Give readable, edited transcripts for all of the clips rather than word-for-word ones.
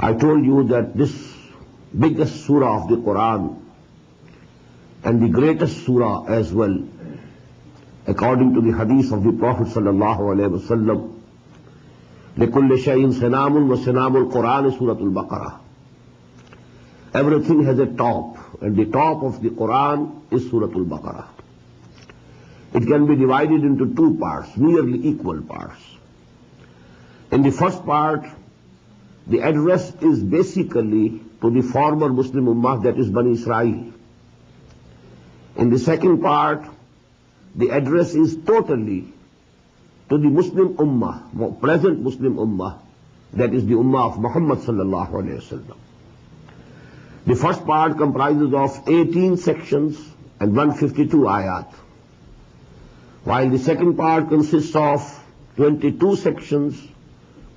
I told you that this biggest surah of the Qur'an and the greatest surah as well, according to the hadith of the Prophet sallallahu alaihi wasallam, لِكُلِّ شَيْءٍ سِنَامٌ وَسِنَامُ الْقُرْآنِ Surah Baqara. Everything has a top, and the top of the Qur'an is Surah Baqara. It can be divided into two parts, nearly equal parts. In the first part, the address is basically to the former Muslim Ummah, that is Bani Israel. In the second part, the address is totally to the Muslim Ummah, present Muslim Ummah, that is the Ummah of Muhammad sallallahu alayhi wasallam. The first part comprises of 18 sections and 152 ayat, while the second part consists of 22 sections,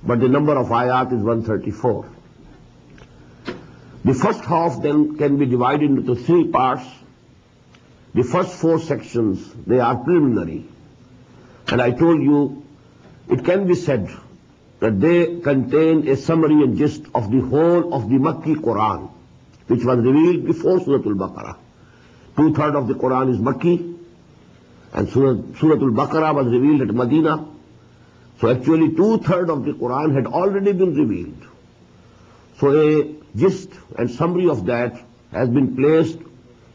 but the number of ayat is 134. The first half then can be divided into three parts. The first four sections, they are preliminary. And I told you, it can be said that they contain a summary and gist of the whole of the Makki Qur'an, which was revealed before Surah Baqara. 2/3 of the Qur'an is Makki, and Surah Baqara was revealed at Medina. So actually 2/3 of the Qur'an had already been revealed. So a gist and summary of that has been placed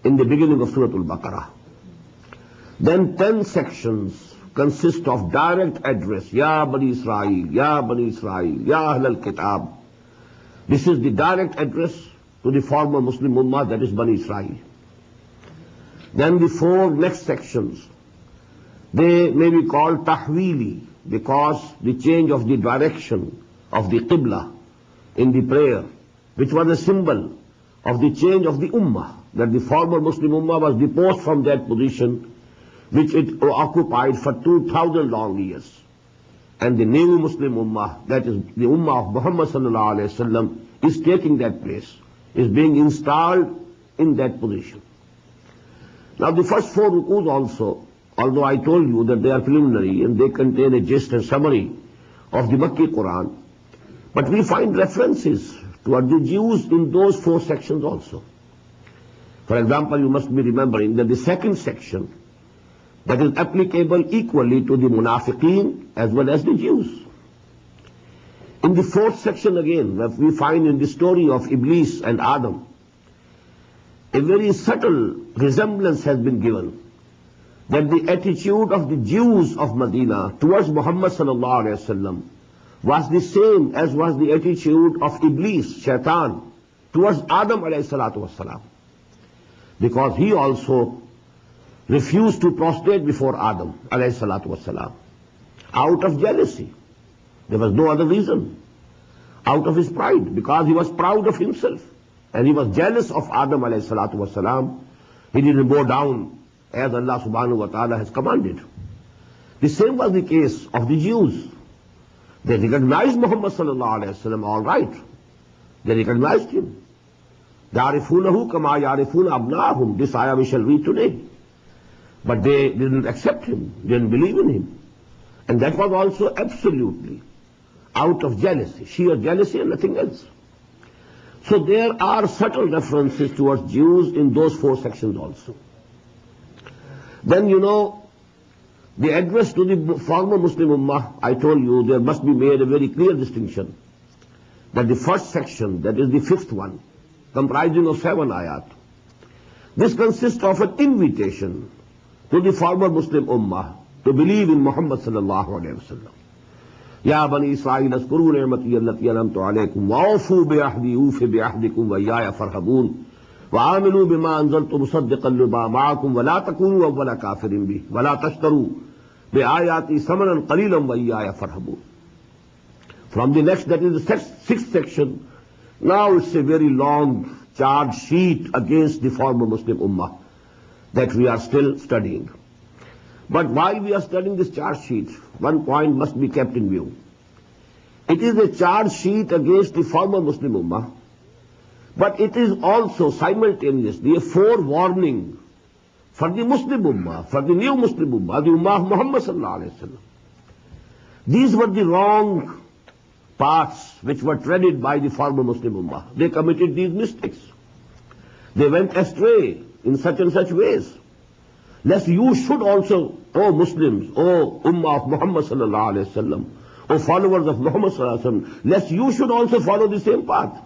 in the beginning of Surah Baqara. Then 10 sections consist of direct address, Ya Bani Israel, Ya Bani Israel, Ya Ahl al-Kitab. This is the direct address to the former Muslim Ummah, that is Bani Israel. Then the four next sections, they may be called Tahweeli, because the change of the direction of the Qibla in the prayer, which was a symbol of the change of the Ummah, that the former Muslim Ummah was deposed from that position which it occupied for 2,000 long years. And the new Muslim Ummah, that is the Ummah of Muhammad sallallahu alayhi wasallam, is taking that place, is being installed in that position. Now the first four rukus also, although I told you that they are preliminary and they contain a gist and summary of the Makki Qur'an, but we find references toward the Jews in those four sections also. For example, you must be remembering that the second section, that is applicable equally to the Munafiqeen as well as the Jews. In the fourth section again, we find in the story of Iblis and Adam, a very subtle resemblance has been given, that the attitude of the Jews of Medina towards Muhammad sallallahu alaihi wasallam was the same as was the attitude of Iblis, Shaitan, towards Adam alayhi salatu wasalam, because he also refused to prostrate before Adam alayhi salatu wasalam out of jealousy. There was no other reason. Out of his pride, because he was proud of himself and he was jealous of Adam alayhi salatu wasalam, he didn't bow down as Allah subhanahu wa ta'ala has commanded. The same was the case of the Jews. They recognized Muhammad sallallahu alayhi wasallam, all right. They recognized him. يَعْرِفُونَهُ كَمَا يَعْرِفُونَ أَبْنَاءَهُم. This ayah we shall read today. But they didn't accept him, didn't believe in him. And that was also absolutely out of jealousy, sheer jealousy and nothing else. So there are subtle references towards Jews in those four sections also. Then you know, the address to the former Muslim Ummah, I told you there must be made a very clear distinction, that the first section, that is the fifth one, comprising of 7 ayat, this consists of an invitation to the former Muslim Ummah to believe in Muhammad sallallahu alayhi wasallam. Ya Bani Israel, azkuru ni'mati allati an'amtu alaykum wa awfu bi ahdi ufi bi ahdikum wa iyaya farhabun wa amilu bima anzaltu musaddiqan lima ma'akum wa la takunu awwala kafirin bih wa la tashtaru bi ayati samanan qalilan wa iyaya farhabun. From the next, that is the sixth section, now it's a very long charge sheet against the former Muslim Ummah that we are still studying. But while we are studying this charge sheet, one point must be kept in view. It is a charge sheet against the former Muslim Ummah, but it is also simultaneously a forewarning for the Muslim Ummah, for the new Muslim Ummah, the Ummah of Muhammad sallallahu alaihi wasallam. These were the wrong paths which were treaded by the former Muslim Ummah. They committed these mistakes. They went astray in such and such ways. Lest you should also, O Muslims, O Ummah of Muhammad sallallahu alayhi wa sallam, O followers of Muhammad sallallahu alayhi wa sallam, lest you should also follow the same path.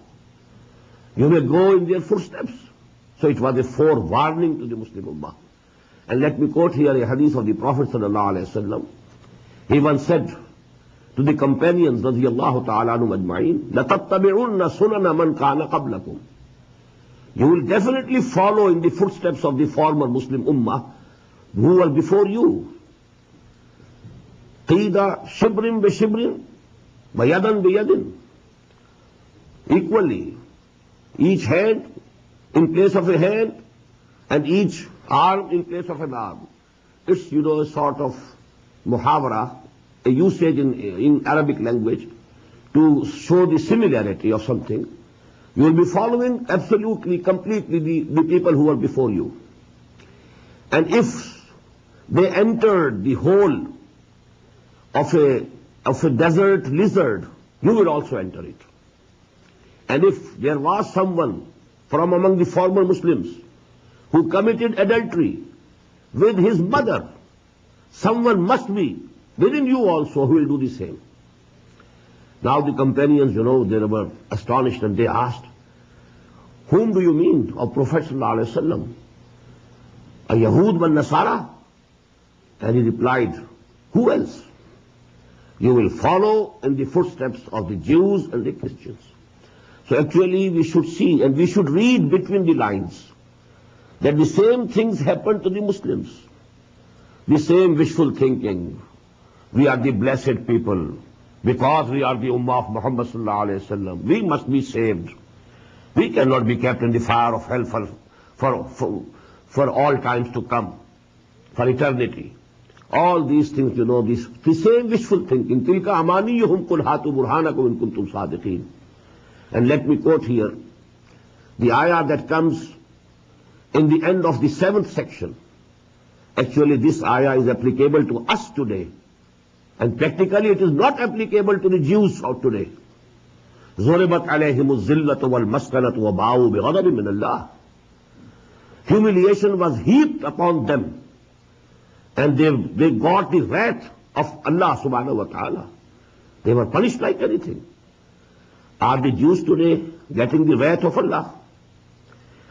You may go in their footsteps. So it was a forewarning to the Muslim Ummah. And let me quote here a hadith of the Prophet sallallahu alayhi wa sallam. He once said to the companions radiyallahu ta'ala anhum ajma'in, لَتَتَّبِعُنَّ سُنَنَ مَنْ كَانَ قَبْلَكُمْ. You will definitely follow in the footsteps of the former Muslim Ummah who were before you. قِيدَ شِبْرٍ بِشِبْرٍ وَيَدًا بِيَدٍ. Equally, each hand in place of a hand and each arm in place of an arm. It's, a sort of muhawara, a usage in Arabic language to show the similarity of something. You will be following absolutely, completely the people who are before you. And if they entered the hole of a desert lizard, you will also enter it. And if there was someone from among the former Muslims who committed adultery with his mother, someone must be within you also who will do the same. Now the companions, they were astonished and they asked, whom do you mean, O Prophet sallallahu alaihi wasallam? A Yahud wal Nasara? And he replied, who else? You will follow in the footsteps of the Jews and the Christians. So actually we should see and we should read between the lines that the same things happened to the Muslims. The same wishful thinking. We are the blessed people. Because we are the Ummah of Muhammad sallallahu alayhi wa sallam. We must be saved. We cannot be kept in the fire of hell for all times to come. For eternity. All these things, the same wishful thinking. تِلْكَ أَمَانِيُّهُمْ قُلْ هَاتُوا بُرْهَانَكُمْ إِن كُنتُمْ صَادِقِينَ. And let me quote here the ayah that comes in the end of the 7th section. Actually, this ayah is applicable to us today. And practically it is not applicable to the Jews of today. ضُرِبَتْ عَلَيْهِمُ الذِّلَّةُ وَالْمَسْكَنَةُ وَبَاءُوا بِغَضَبٍ مِّنَ اللَّهِ. Humiliation was heaped upon them. And they got the wrath of Allah subhanahu wa ta'ala. They were punished like anything. Are the Jews today getting the wrath of Allah?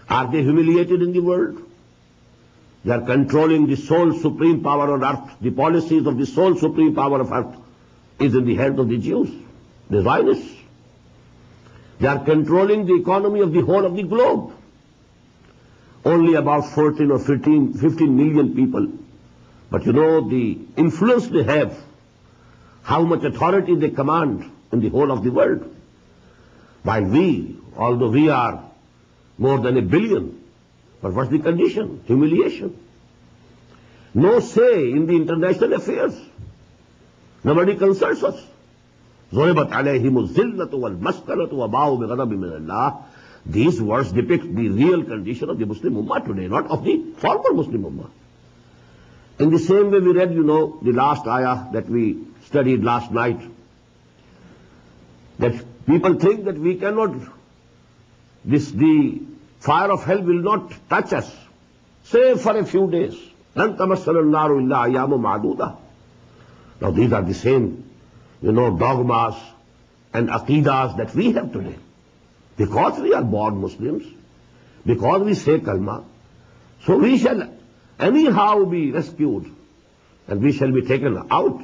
Are they humiliated in the world? They are controlling the sole supreme power on earth. The policies of the sole supreme power of earth is in the hands of the Jews, the Zionists. They are controlling the economy of the whole of the globe. Only about 14 or 15 million people. But the influence they have, how much authority they command in the whole of the world. While we, although we are more than 1 billion, but what's the condition? Humiliation. No say in the international affairs. Nobody consults us. ضُرِبَتْ عَلَيْهِمُ الذِّلَّةُ وَالْمَسْكَنَةُ وَبَاءُوا بِغَضَبٍ مِّنَ اللَّهِ. These words depict the real condition of the Muslim Ummah today, not of the former Muslim Ummah. In the same way we read, the last ayah that we studied last night, that people think that we cannot, the fire of hell will not touch us, save for a few days. لَن تَمَسَّنَا النَّارُ إِلَّا أَيَّامٌ مَعْدُودَةٌ. Now these are the same, dogmas and aqidas that we have today. Because we are born Muslims, because we say kalma, so we shall anyhow be rescued and we shall be taken out.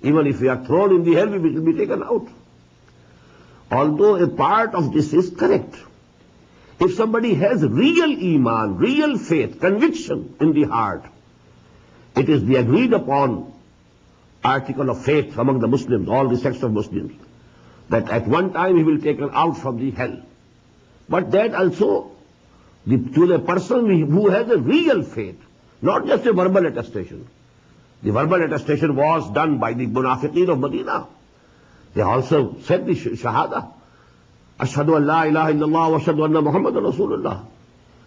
Even if we are thrown in the hell, we will be taken out. Although a part of this is correct. If somebody has real iman, real faith, conviction in the heart, it is the agreed upon article of faith among the Muslims, all the sects of Muslims, that at one time he will be taken out from the hell. But that also to the person who has a real faith, not just a verbal attestation. The verbal attestation was done by the munafiqeen of Medina. They also said the shahada. Ashhadu an la ilaha illallah wa ashhadu anna Muhammadan Rasulullah.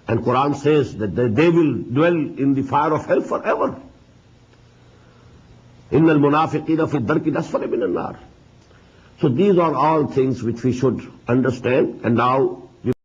And Quran says that they will dwell in the fire of hell forever. Innal munafiqina fi ad-darki al-asfali min an-nar. So these are all things which we should understand, and now